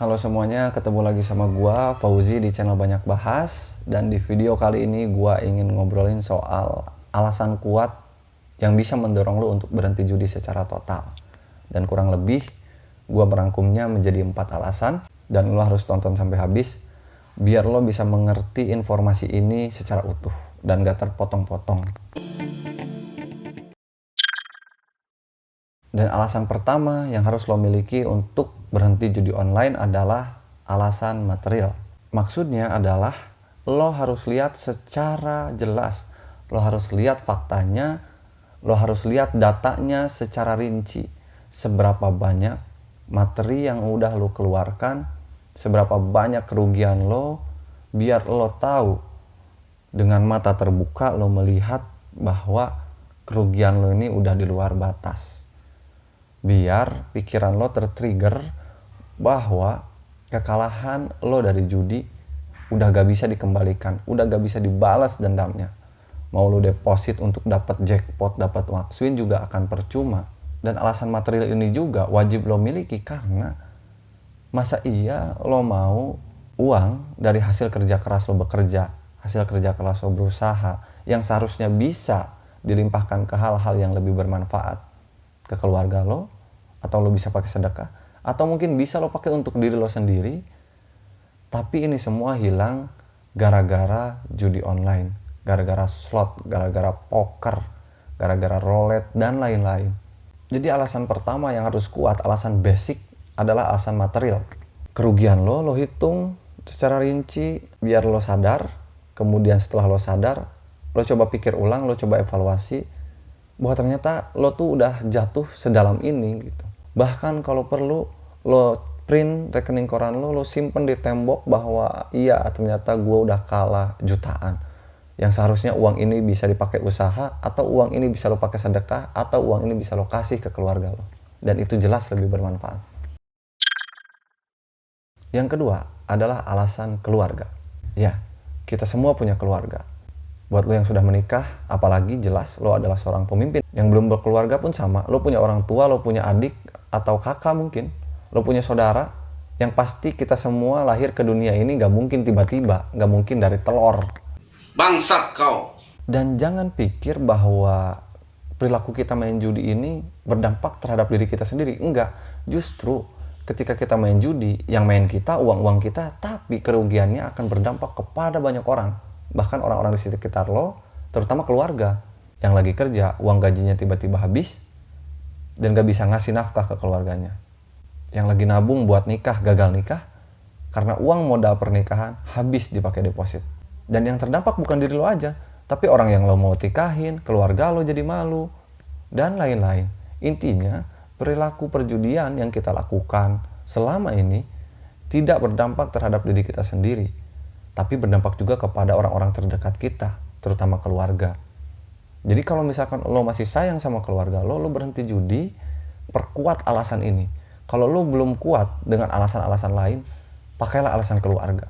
Halo semuanya, ketemu lagi sama gua Fauzi di channel Banyak Bahas. Dan di video kali ini gua ingin ngobrolin soal alasan kuat yang bisa mendorong lo untuk berhenti judi secara total. Dan kurang lebih gua merangkumnya menjadi 4 alasan. Dan lo harus tonton sampai habis biar lo bisa mengerti informasi ini secara utuh dan gak terpotong-potong. Dan alasan pertama yang harus lo miliki untuk berhenti judi online adalah alasan material. Maksudnya adalah lo harus lihat secara jelas. Lo harus lihat faktanya, lo harus lihat datanya secara rinci. Seberapa banyak materi yang udah lo keluarkan, seberapa banyak kerugian lo, biar lo tahu dengan mata terbuka lo melihat bahwa kerugian lo ini udah di luar batas. Biar pikiran lo tertrigger bahwa kekalahan lo dari judi udah gak bisa dikembalikan, udah gak bisa dibalas dendamnya. Mau lo deposit untuk dapat jackpot, dapat max win juga akan percuma. Dan alasan material ini juga wajib lo miliki karena masa iya lo mau uang dari hasil kerja keras lo bekerja, hasil kerja keras lo berusaha yang seharusnya bisa dilimpahkan ke hal-hal yang lebih bermanfaat ke keluarga lo, atau lo bisa pakai sedekah, atau mungkin bisa lo pakai untuk diri lo sendiri, tapi ini semua hilang gara-gara judi online, gara-gara slot, gara-gara poker, gara-gara roulette, dan lain-lain. Jadi alasan pertama yang harus kuat, alasan basic adalah alasan material. Kerugian lo hitung secara rinci biar lo sadar, kemudian setelah lo sadar, lo coba pikir ulang, lo coba evaluasi, bahwa ternyata lo tuh udah jatuh sedalam ini gitu. Bahkan kalau perlu lo print rekening koran lo simpen di tembok bahwa iya ternyata gue udah kalah jutaan. Yang seharusnya uang ini bisa dipakai usaha, atau uang ini bisa lo pakai sedekah, atau uang ini bisa lo kasih ke keluarga lo. Dan itu jelas lebih bermanfaat. Yang kedua adalah alasan keluarga. Ya, kita semua punya keluarga. Buat lo yang sudah menikah, apalagi jelas lo adalah seorang pemimpin. Yang belum berkeluarga pun sama, lo punya orang tua, lo punya adik atau kakak mungkin, lo punya saudara. Yang pasti kita semua lahir ke dunia ini gak mungkin tiba-tiba, gak mungkin dari telur. Bangsat kau! Dan jangan pikir bahwa perilaku kita main judi ini berdampak terhadap diri kita sendiri. Enggak, justru ketika kita main judi, yang main kita, uang-uang kita, tapi kerugiannya akan berdampak kepada banyak orang. Bahkan orang-orang di sekitar lo, terutama keluarga yang lagi kerja, uang gajinya tiba-tiba habis dan gak bisa ngasih nafkah ke keluarganya. Yang lagi nabung buat nikah, gagal nikah karena uang modal pernikahan habis dipakai deposit. Dan yang terdampak bukan diri lo aja, tapi orang yang lo mau tikahin, keluarga lo jadi malu, dan lain-lain. Intinya, perilaku perjudian yang kita lakukan selama ini tidak berdampak terhadap diri kita sendiri, tapi berdampak juga kepada orang-orang terdekat kita, terutama keluarga. Jadi kalau misalkan lo masih sayang sama keluarga lo berhenti judi, perkuat alasan ini. Kalau lo belum kuat dengan alasan-alasan lain, pakailah alasan keluarga.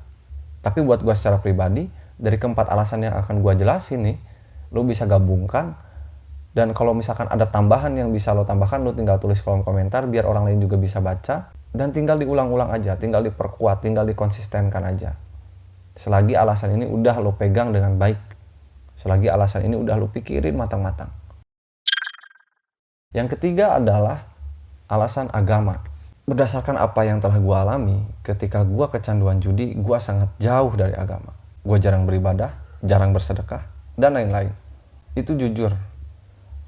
Tapi buat gue secara pribadi, dari keempat alasan yang akan gue jelasin nih, lo bisa gabungkan. Dan kalau misalkan ada tambahan yang bisa lo tambahkan, lo tinggal tulis kolom komentar biar orang lain juga bisa baca. Dan tinggal diulang-ulang aja, tinggal diperkuat, tinggal dikonsistenkan aja. Selagi alasan ini udah lo pegang dengan baik. Selagi alasan ini udah lo pikirin matang-matang. Yang ketiga adalah alasan agama. Berdasarkan apa yang telah gue alami, ketika gue kecanduan judi, gue sangat jauh dari agama. Gue jarang beribadah, jarang bersedekah, dan lain-lain. Itu jujur.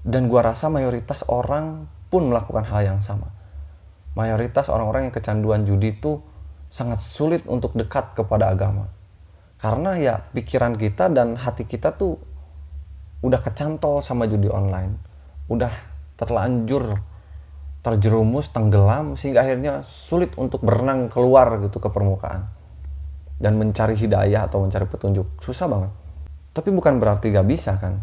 Dan gue rasa mayoritas orang pun melakukan hal yang sama. Mayoritas orang-orang yang kecanduan judi itu sangat sulit untuk dekat kepada agama. Karena ya pikiran kita dan hati kita tuh udah kecantol sama judi online. Udah terlanjur terjerumus, tenggelam, sehingga akhirnya sulit untuk berenang keluar gitu ke permukaan. Dan mencari hidayah atau mencari petunjuk. Susah banget. Tapi bukan berarti gak bisa kan.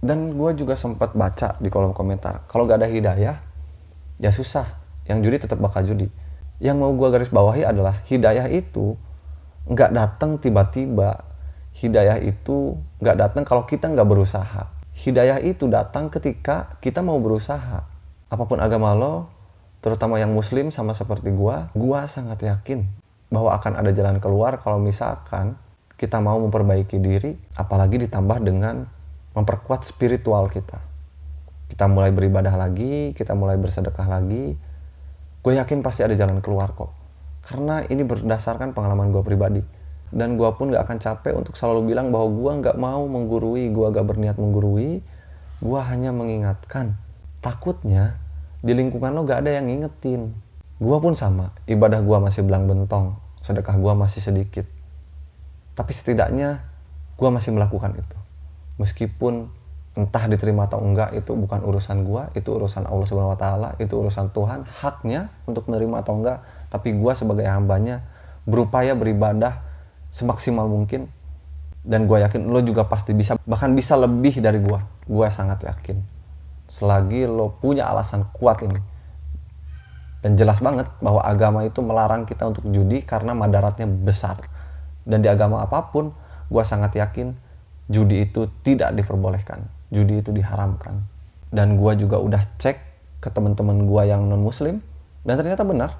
Dan gue juga sempat baca di kolom komentar, kalau gak ada hidayah, ya susah. Yang judi tetap bakal judi. Yang mau gue garis bawahi adalah hidayah itu nggak datang tiba-tiba. Hidayah itu nggak datang kalau kita nggak berusaha. Hidayah itu datang ketika kita mau berusaha. Apapun agama lo, terutama yang muslim sama seperti gua sangat yakin bahwa akan ada jalan keluar kalau misalkan kita mau memperbaiki diri, apalagi ditambah dengan memperkuat spiritual kita. Kita mulai beribadah lagi, kita mulai bersedekah lagi. Gue yakin pasti ada jalan keluar kok. Karena ini berdasarkan pengalaman gue pribadi. Dan gue pun gak akan capek untuk selalu bilang bahwa gue gak mau menggurui, gue gak berniat menggurui. Gue hanya mengingatkan. Takutnya di lingkungan lo gak ada yang ngingetin. Gue pun sama, ibadah gue masih belang bentong, sedekah gue masih sedikit. Tapi setidaknya gue masih melakukan itu. Meskipun entah diterima atau enggak, itu bukan urusan gue, itu urusan Allah Subhanahu wa Ta'ala, itu urusan Tuhan, haknya untuk menerima atau enggak. Tapi gue sebagai hambanya berupaya beribadah semaksimal mungkin. Dan gue yakin lo juga pasti bisa, bahkan bisa lebih dari gue. Gue sangat yakin. Selagi lo punya alasan kuat ini. Dan jelas banget bahwa agama itu melarang kita untuk judi karena madaratnya besar. Dan di agama apapun, gue sangat yakin judi itu tidak diperbolehkan. Judi itu diharamkan. Dan gue juga udah cek ke teman-teman gue yang non-muslim. Dan ternyata benar.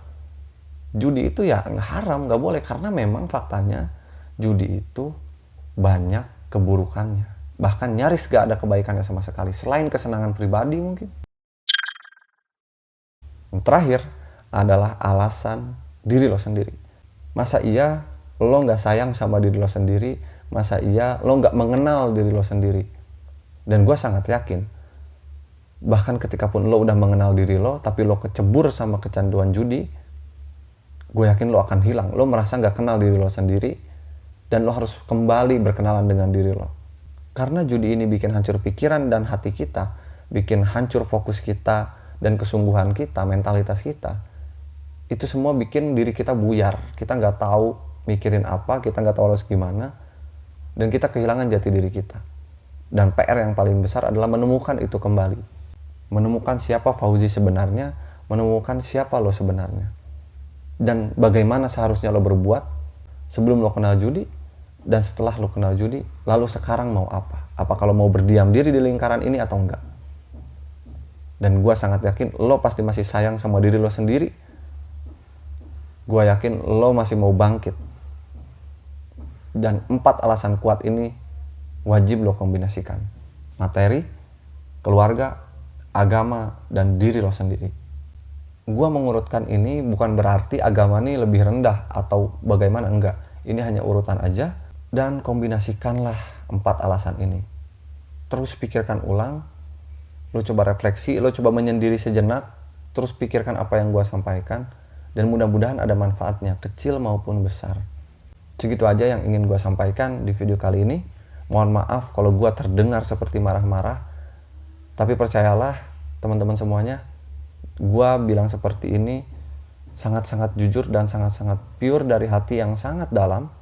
Judi itu ya haram, gak boleh. Karena memang faktanya judi itu banyak keburukannya. Bahkan nyaris gak ada kebaikannya sama sekali. Selain kesenangan pribadi mungkin. Yang terakhir adalah alasan diri lo sendiri. Masa iya lo gak sayang sama diri lo sendiri? Masa iya lo gak mengenal diri lo sendiri? Dan gue sangat yakin, bahkan ketika pun lo udah mengenal diri lo, tapi lo kecebur sama kecanduan judi, gue yakin lo akan hilang. Lo merasa gak kenal diri lo sendiri, dan lo harus kembali berkenalan dengan diri lo. Karena judi ini bikin hancur pikiran dan hati kita, bikin hancur fokus kita, dan kesungguhan kita, mentalitas kita. Itu semua bikin diri kita buyar. Kita gak tahu mikirin apa, kita nggak tahu harus gimana, dan kita kehilangan jati diri kita. Dan PR yang paling besar adalah menemukan itu kembali. Menemukan siapa Fauzi sebenarnya, menemukan siapa lo sebenarnya. Dan bagaimana seharusnya lo berbuat sebelum lo kenal judi, dan setelah lo kenal judi, lalu sekarang mau apa? Apa kalau mau berdiam diri di lingkaran ini atau enggak? Dan gue sangat yakin lo pasti masih sayang sama diri lo sendiri. Gue yakin lo masih mau bangkit. Dan 4 alasan kuat ini wajib lo kombinasikan. Materi, keluarga, agama, dan diri lo sendiri. Gua mengurutkan ini bukan berarti agama ini lebih rendah atau bagaimana, enggak. Ini hanya urutan aja, dan kombinasikanlah 4 alasan ini. Terus pikirkan ulang, lo coba refleksi, lo coba menyendiri sejenak, terus pikirkan apa yang gua sampaikan, dan mudah-mudahan ada manfaatnya, kecil maupun besar. Segitu aja yang ingin gue sampaikan di video kali ini. Mohon maaf kalau gue terdengar seperti marah-marah. Tapi percayalah teman-teman semuanya, gue bilang seperti ini sangat-sangat jujur dan sangat-sangat pure dari hati yang sangat dalam.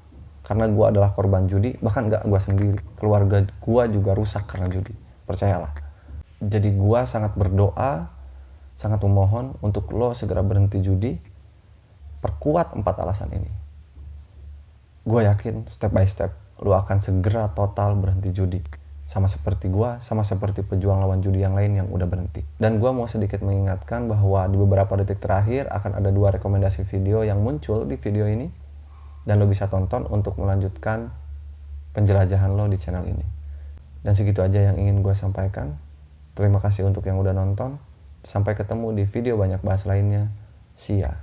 Karena gue adalah korban judi, bahkan gak gue sendiri. Keluarga gue juga rusak karena judi. Percayalah. Jadi gue sangat berdoa, sangat memohon untuk lo segera berhenti judi. Perkuat 4 alasan ini. Gue yakin step by step lo akan segera total berhenti judi. Sama seperti gue, sama seperti pejuang lawan judi yang lain yang udah berhenti. Dan gue mau sedikit mengingatkan bahwa di beberapa detik terakhir akan ada 2 rekomendasi video yang muncul di video ini. Dan lo bisa tonton untuk melanjutkan penjelajahan lo di channel ini. Dan segitu aja yang ingin gue sampaikan. Terima kasih untuk yang udah nonton. Sampai ketemu di video banyak bahas lainnya. See ya.